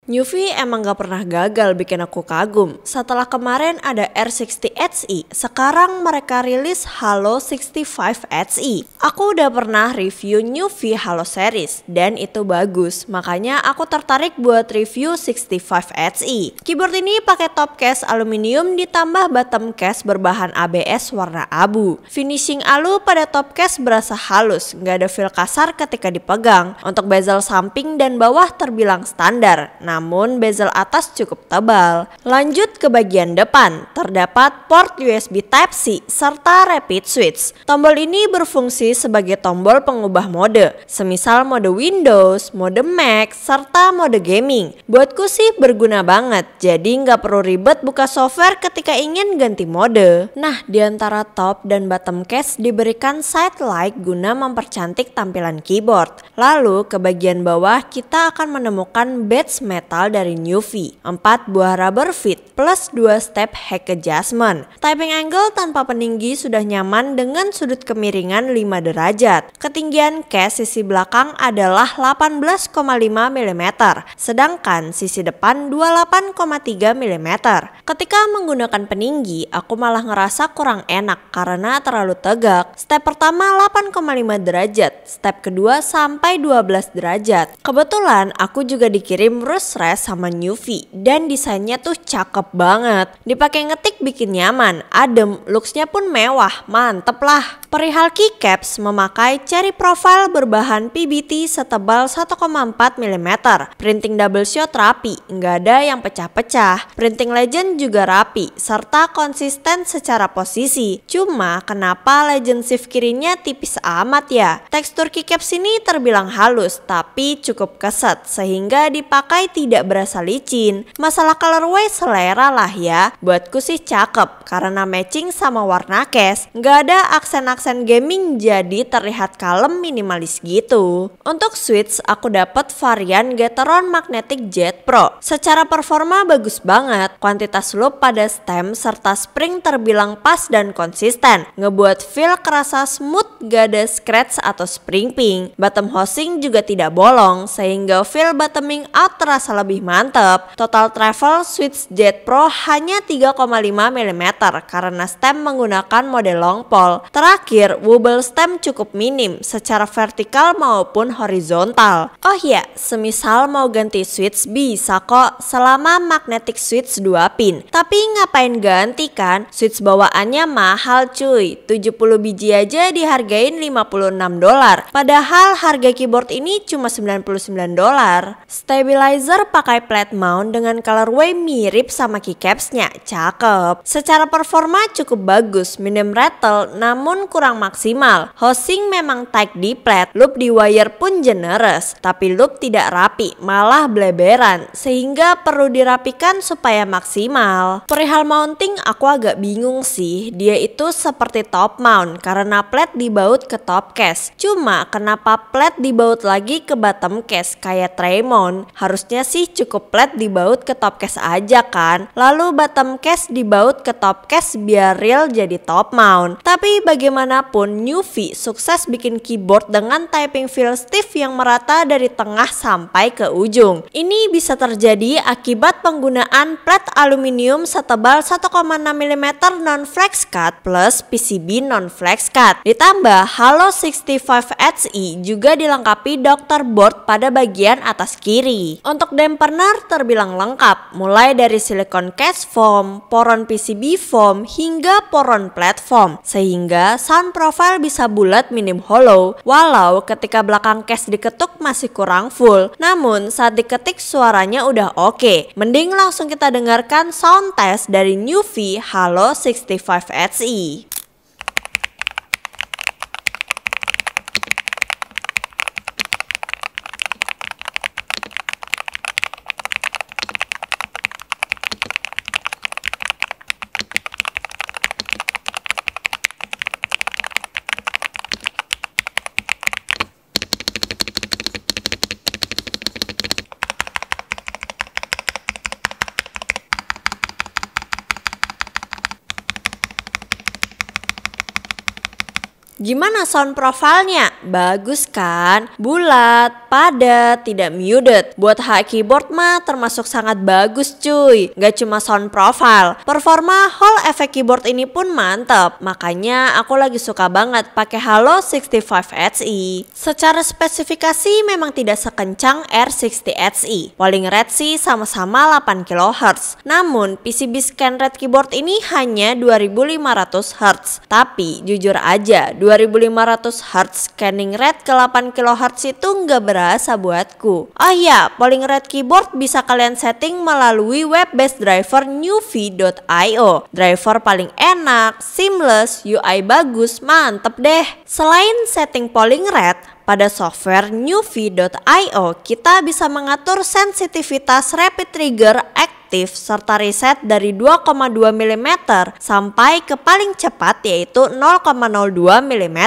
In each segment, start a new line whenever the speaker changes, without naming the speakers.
Newfie emang gak pernah gagal bikin aku kagum. Setelah kemarin ada R60 HE, sekarang mereka rilis Halo 65 HE. Aku udah pernah review Newfie Halo series dan itu bagus, makanya aku tertarik buat review 65 HE. Keyboard ini pakai top case aluminium ditambah bottom case berbahan ABS warna abu. Finishing alu pada top case berasa halus, gak ada feel kasar ketika dipegang. Untuk bezel samping dan bawah terbilang standar, namun bezel atas cukup tebal. Lanjut ke bagian depan, terdapat port USB Type-C serta rapid switch. Tombol ini berfungsi sebagai tombol pengubah mode, semisal mode Windows, mode Mac, serta mode gaming. Buatku sih berguna banget, jadi nggak perlu ribet buka software ketika ingin ganti mode. Nah, di antara top dan bottom case diberikan side light guna mempercantik tampilan keyboard. Lalu ke bagian bawah kita akan menemukan badge metal dari Newfie, 4 buah rubber feet plus 2 step head adjustment. Typing angle tanpa peninggi sudah nyaman dengan sudut kemiringan 5 derajat. Ketinggian case sisi belakang adalah 18,5 mm, sedangkan sisi depan 28,3 mm. Ketika menggunakan peninggi, aku malah ngerasa kurang enak karena terlalu tegak. Step pertama 8,5 derajat, step kedua sampai 12 derajat. Kebetulan aku juga dikirim rust rest sama Newfie dan desainnya tuh cakep banget. Dipakai ngetik bikin nyaman, adem, looksnya pun mewah, mantep lah. Perihal keycaps memakai cherry profile berbahan PBT setebal 1,4 mm. Printing double shot rapi, nggak ada yang pecah-pecah. Printing legend juga rapi, serta konsisten secara posisi. Cuma kenapa legend shift kirinya tipis amat ya? Tekstur keycaps ini terbilang halus, tapi cukup keset sehingga dipakai tidak berasa licin. Masalah colorway selera lah ya. Buatku sih cakep karena matching sama warna case. Nggak ada aksen-aksen gaming jadi terlihat kalem minimalis gitu. Untuk switch aku dapat varian Gateron Magnetic Jet Pro. Secara performa bagus banget. Kuantitas loop pada stem serta spring terbilang pas dan konsisten. Ngebuat feel kerasa smooth, gak ada scratch atau spring ping. Bottom housing juga tidak bolong sehingga feel bottoming out terasa lebih mantep. Total travel switch Jet Pro hanya 3,5 mm karena stem menggunakan model long pole. Terakhir, wobble stem cukup minim secara vertikal maupun horizontal. Oh ya, semisal mau ganti switch bisa kok selama magnetic switch 2 pin. Tapi ngapain ganti kan? Switch bawaannya mahal cuy, 70 biji aja dihargain $56. Padahal harga keyboard ini cuma $99. Stabilizer pakai flat mount dengan colorway mirip sama keycapsnya, cakep. Secara performa cukup bagus, minim rattle namun kurang maksimal. Housing memang tight di flat, loop di wire pun generous, tapi loop tidak rapi, malah bleberan, sehingga perlu dirapikan supaya maksimal. Perihal mounting aku agak bingung sih, dia itu seperti top mount karena plat dibaut ke top case. Cuma kenapa plat dibaut lagi ke bottom case kayak tray mount? Harusnya sih cukup plat dibaut ke top case aja kan, lalu bottom case dibaut ke top case biar real jadi top mount. Tapi bagaimanapun Newfie sukses bikin keyboard dengan typing feel stiff yang merata dari tengah sampai ke ujung. Ini bisa terjadi akibat penggunaan plat aluminium setebal 1,6 mm non-flex cut plus PCB non-flex cut. Ditambah Halo 65 HE juga dilengkapi doctor board pada bagian atas kiri. Untuk dampener terbilang lengkap, mulai dari silicone case foam, poron PCB foam hingga poron platform, sehingga sound profile bisa bulat minim hollow. Walau ketika belakang case diketuk masih kurang full, namun saat diketik suaranya udah oke. Mending langsung kita dengarkan sound test dari Newfie Halo 65 HE. Gimana sound profile-nya? Bagus kan? Bulat, padat, tidak muted. Buat hak keyboard mah termasuk sangat bagus cuy. Gak cuma sound profile, performa Hall Effect keyboard ini pun mantap. Makanya aku lagi suka banget pakai Halo 65 Hz. Secara spesifikasi memang tidak sekencang R60 Hz. Polling rate sih sama-sama 8 kHz. Namun PCB scan rate keyboard ini hanya 2500 Hz. Tapi jujur aja 2500 Hz scanning rate ke 8 kHz itu nggak berasa buatku. Oh iya, polling rate keyboard bisa kalian setting melalui web-based driver newvi.io. Driver paling enak, seamless, UI bagus, mantep deh. Selain setting polling rate, pada software newvi.io kita bisa mengatur sensitivitas rapid trigger aktif serta reset dari 2,2 mm sampai ke paling cepat yaitu 0,02 mm.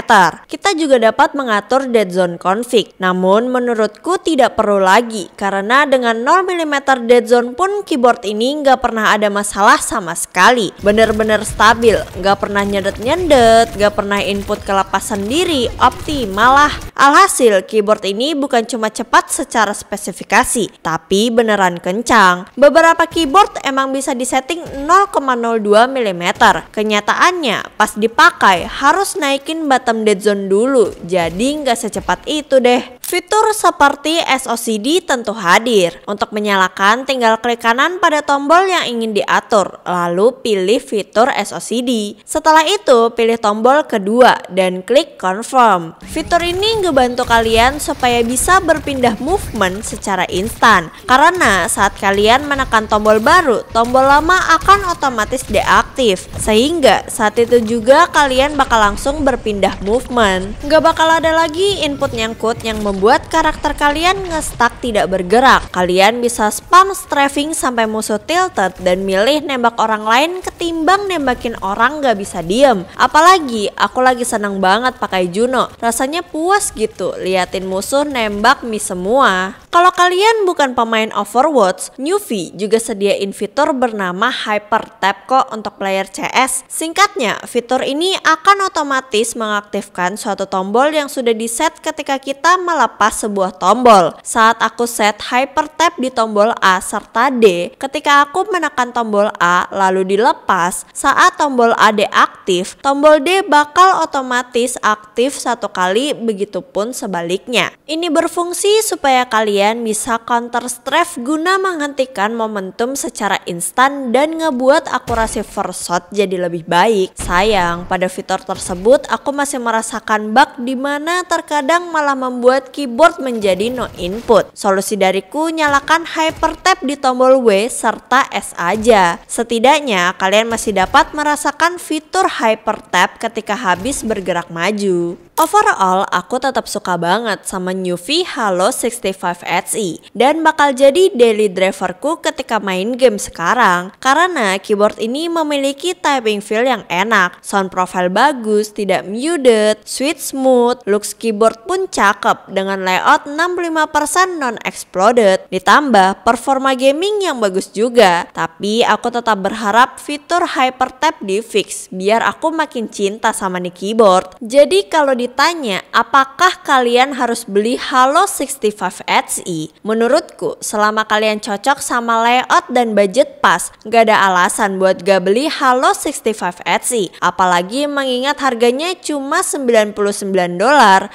Kita juga dapat mengatur dead zone config. Namun menurutku tidak perlu lagi karena dengan 0 mm dead zone pun keyboard ini nggak pernah ada masalah sama sekali. Bener-bener stabil, nggak pernah nyedet-nyedet, nggak pernah input kelepas sendiri, optimal lah. Alhasil keyboard ini bukan cuma cepat secara spesifikasi, tapi beneran kencang. Beberapa keyboard emang bisa disetting 0,02 mm. Kenyataannya pas dipakai harus naikin bottom dead zone dulu, jadi nggak secepat itu deh. Fitur seperti SOCD tentu hadir. Untuk menyalakan tinggal klik kanan pada tombol yang ingin diatur, lalu pilih fitur SOCD. Setelah itu pilih tombol kedua dan klik confirm. Fitur ini ngebantu kalian supaya bisa berpindah movement secara instan. Karena saat kalian menekan tombol baru, tombol lama akan otomatis deaktif. Sehingga saat itu juga kalian bakal langsung berpindah movement. Nggak bakal ada lagi input nyangkut yang membuat karakter kalian nge-stuck tidak bergerak. Kalian bisa spam strafing sampai musuh tilted dan milih nembak orang lain ketimbang nembakin orang nggak bisa diem. Apalagi aku lagi seneng banget pakai Juno. Rasanya puas gitu liatin musuh nembak miss semua. Kalau kalian bukan pemain Overwatch, Newvi juga sediain fitur bernama Hyper Tap kok untuk player CS. Singkatnya, fitur ini akan otomatis mengaktifkan suatu tombol yang sudah di-set ketika kita melepas sebuah tombol. Saat aku set Hyper Tap di tombol A serta D, ketika aku menekan tombol A lalu dilepas, saat tombol A deaktif, tombol D bakal otomatis aktif satu kali, begitupun sebaliknya. Ini berfungsi supaya kalian bisa counter strafe guna menghentikan momentum secara instan dan ngebuat akurasi first shot jadi lebih baik. Sayang, pada fitur tersebut aku masih merasakan bug di mana terkadang malah membuat keyboard menjadi no input. Solusi dariku, nyalakan Hyper Tap di tombol W serta S aja. Setidaknya kalian masih dapat merasakan fitur Hyper Tap ketika habis bergerak maju. Overall, aku tetap suka banget sama Newvi Halo 65 Hz dan bakal jadi daily driverku ketika main game sekarang karena keyboard ini memiliki typing feel yang enak, sound profile bagus, tidak muted, sweet smooth, looks keyboard pun cakep dengan layout 65% non-exploded, ditambah performa gaming yang bagus juga. Tapi aku tetap berharap fitur Hyper Tap di fix biar aku makin cinta sama nih keyboard. Jadi kalau ditanya apakah kalian harus beli Halo 65 Hz? Menurutku selama kalian cocok sama layout dan budget pas, gak ada alasan buat gak beli Halo 65 Hz. Apalagi mengingat harganya cuma $99.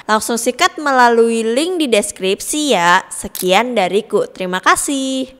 Langsung sikat melalui link di deskripsi ya. Sekian dariku, terima kasih.